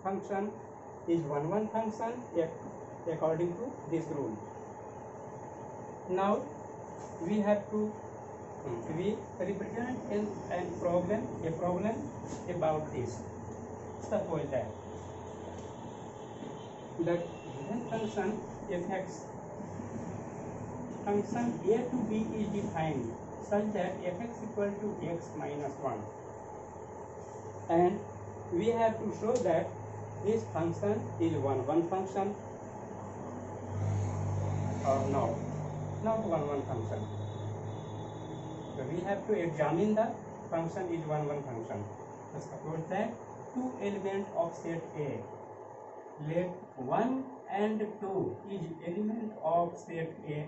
function is one function according to this rule. Now we have to we represent a problem about this. Suppose that the given function fx function a to b is defined such that fx equal to x minus 1, and we have to show that this function is one function or not one function. So we have to examine the function is one function. So suppose that two elements of set A, let 1 and 2 is element of set A.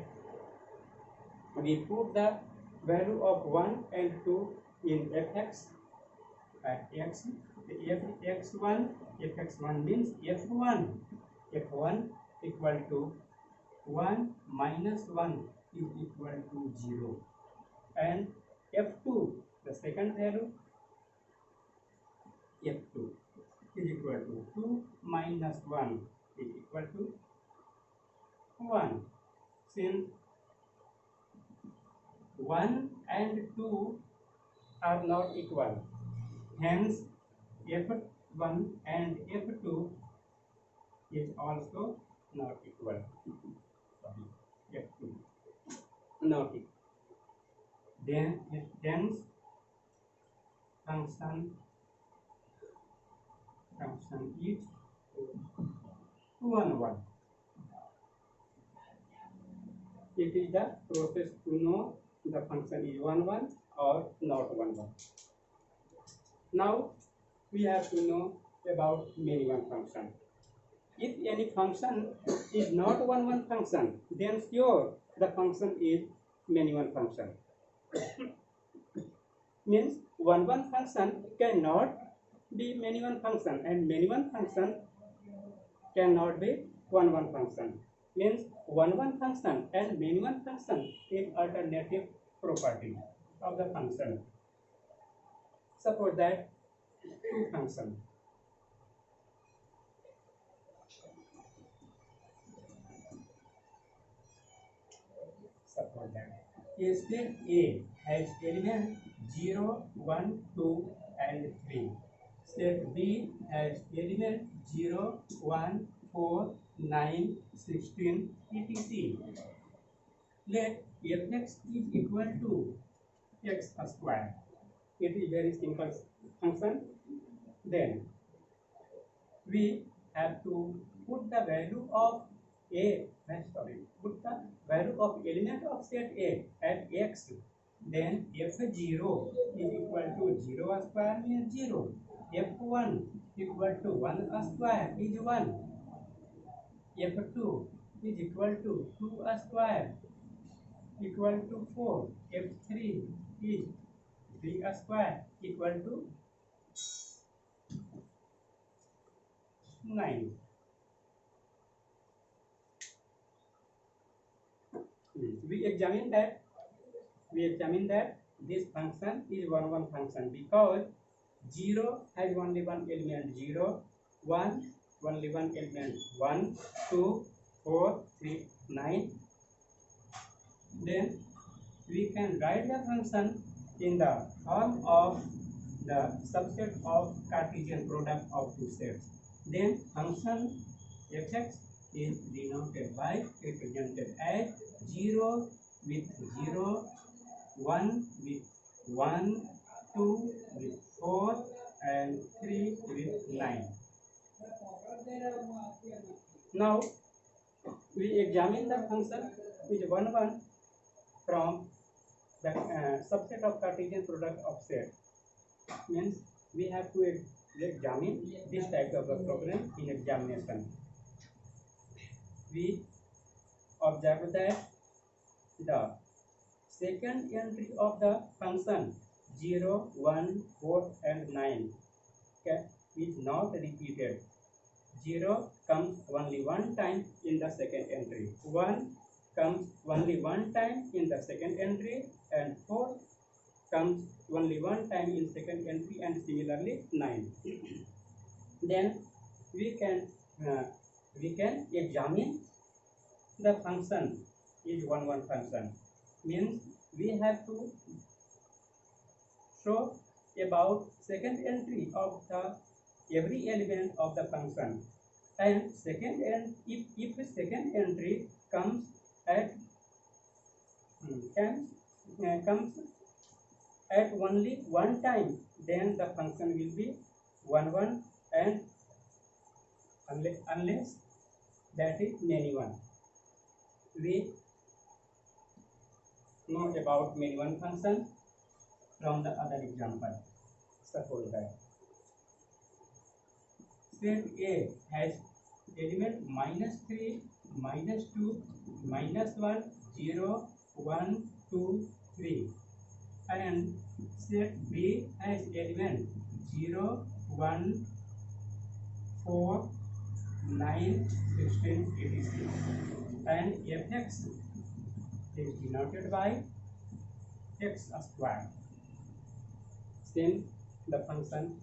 We put the value of 1 and 2 in fx at x. Fx1 means f1 equal to 1 minus 1 is equal to 0, and f2, the second value, f2 is equal to 2 minus 1 is equal to 1. Since 1 and 2 are not equal, hence f1 and f2 is also not equal. F2 not equal. Then function is 1. It is the process to know the function is 1 or not 1. Now we have to know about many one function. If any function is not one function, then sure the function is many one function. Means one function cannot be many one function, and many one function cannot be one function. Means one function and many one function is alternative property of the function. Suppose that two functions. Suppose that set A has element 0, 1, 2 and 3. Set B has element 0, 1, 4, 9, 16, etc. Let fx is equal to x square. It is very simple function. Then we have to put the value of put the value of element of set A at x. Then f0 is equal to 0 square means 0. f1 equal to 1 square is 1. f2 is equal to 2 square equal to 4. f3 is 3 square equal to 9. We examine that this function is one function because 0 has only one element 0, 1 only one element 1, 2, 4, 3, 9. Then we can write the function in the form of the subset of Cartesian product of two sets. Then function fx is denoted by represented as 0 with 0, 1 with 1, 2 with 4 and 3 with 9. Now we examine the function is 1 from the subset of Cartesian product of set. Means we have to examine this type of a problem in examination. We observe that the second entry of the function 0, 1, 4 and 9 is not repeated. 0 comes only one time in the second entry, 1 comes only one time in the second entry, and 4 comes only one time in second entry, and similarly 9. Then we can uh, we can examine the function is one function, means we have to show about second entry of the every element of the function, and if the second entry comes at can comes at only one time, then the function will be 1 and unless that is many one. We know about many one function from the other example. Suppose that set A has element -3, -2, -1, 0, 1, 2, 3, and set B has element 0, 1, 4, 9, 16, 86, and fx is denoted by x square. Same the function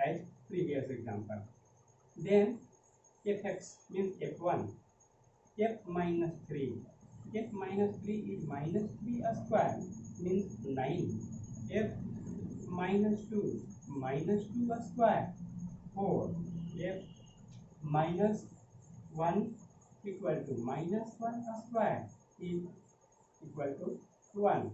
as previous example. Then fx means f1, f minus 3. F minus 3 is minus 3 square, means 9. F minus 2 square, 4. F minus 1 equal to minus 1 square is equal to 1.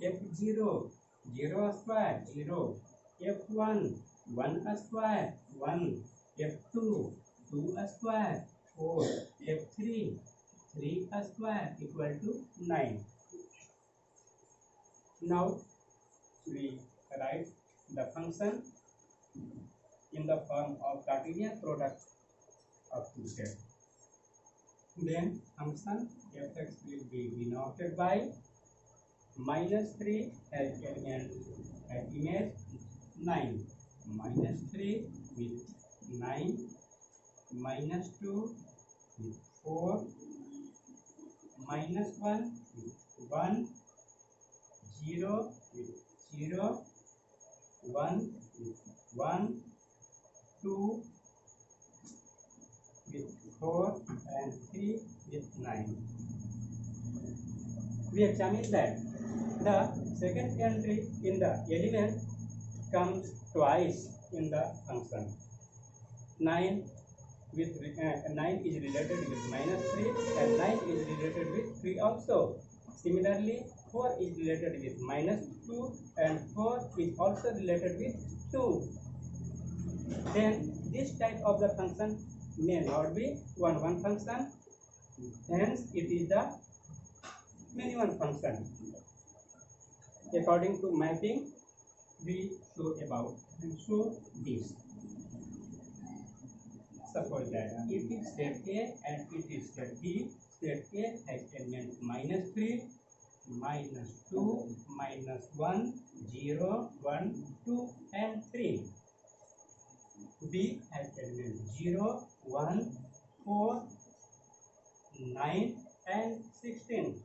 F0 0 square 0. F1 1 square 1. F2 2 square 4. F3 3 square equal to 9. Now we write the function in the form of Cartesian product of two sets. Then function fx will be denoted by -3 as element as image 9, -3 with 9, -2 with 4, -1 with 1, 0 with 0, 1 with 1, 2 with 4, and 3 with 9. We examine that the second entry in the element comes twice in the function. 9 is related with -3, and 9 is related with 3 also. Similarly, 4 is related with -2, and 4 is also related with 2. Then this type of the function may not be one function, hence it is the many one function. According to mapping, we show this. Suppose that it is set A and it is set B. Set A has element -3, -2, -1, 0, 1, 2, and 3. B has element 0, 1, 4, 9, and 16.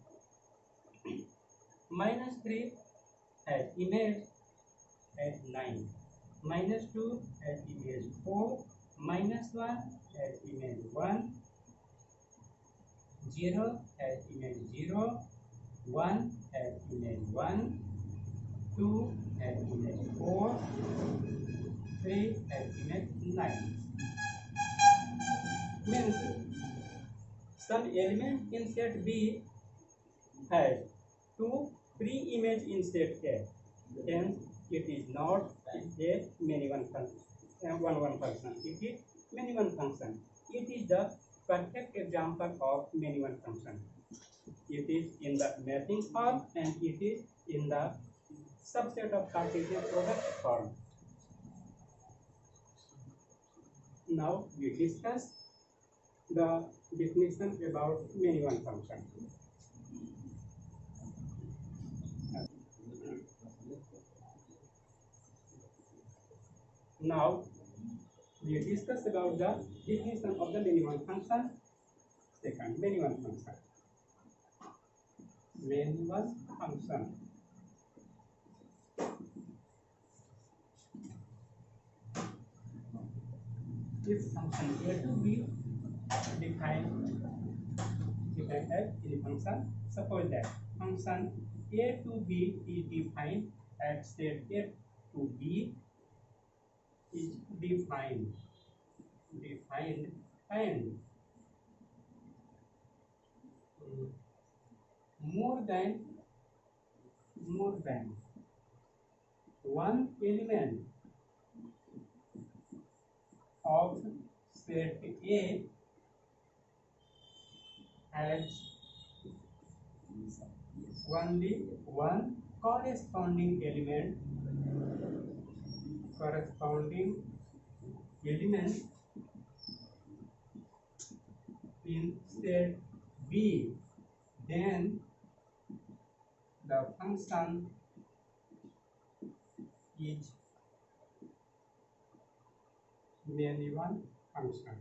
-3 has image at 9, -2 has image 4, -1 has image 1, 0 has image 0, 1 has image 1, 2 has image 4, 3 has image 9. Means some element in set B has 2 pre-image in set A, hence it is not a many one function. It is many one function. It is the perfect example of many one function. It is in the mapping form and it is in the subset of Cartesian product form. Now we discuss the definition about many one function. Now we discuss about the definition of the many one function. Second, many one function. Many one function. if function a to b defined as any function, suppose that function a to b is defined at state a to b is defined and more than one element of set A has only one corresponding element in set B, then the function is many one function.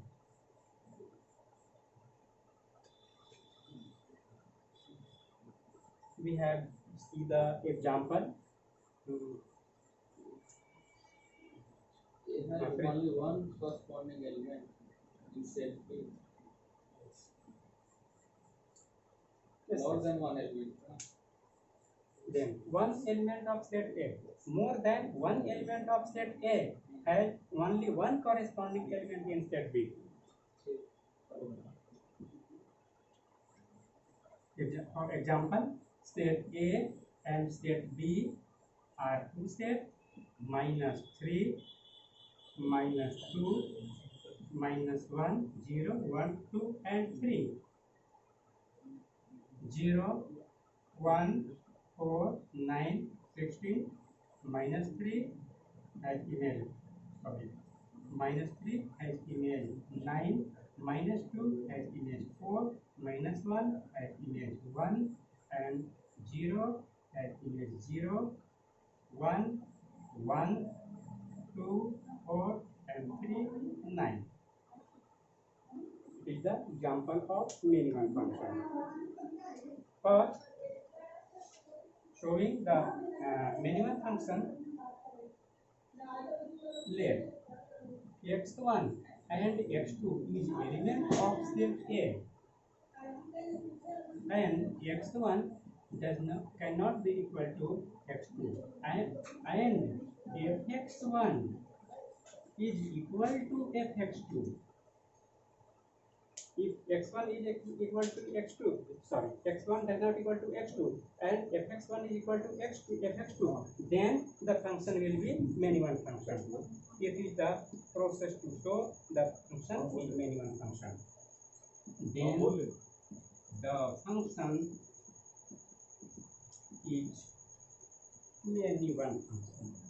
We have see the example. It has only one corresponding element in set A. Yes, More than one element. Then one element of set A, more than one element of set A has only one corresponding element in set B. For example, set A and set B are two sets, -3, -2, -1, 0, 1, 2, and 3. 0, 1, 4, 9, 16, -3 has image. Sorry, -3 has image 9, -2 has image 4, -1 has image 1, and 0 has image 0, 1, 1, 2, 4, and 3, 9. It is the example of many-one function. For showing the many-one function, let x1 and x2 is element of set A, and x1 cannot be equal to x2, and if x1 is equal to fx2, if x1 is equal to x2, sorry, x1 does not equal to x2, and fx1 is equal to fx2, then the function will be many-one function. It is the process to show the function is many-one function. Then the function is many-one function.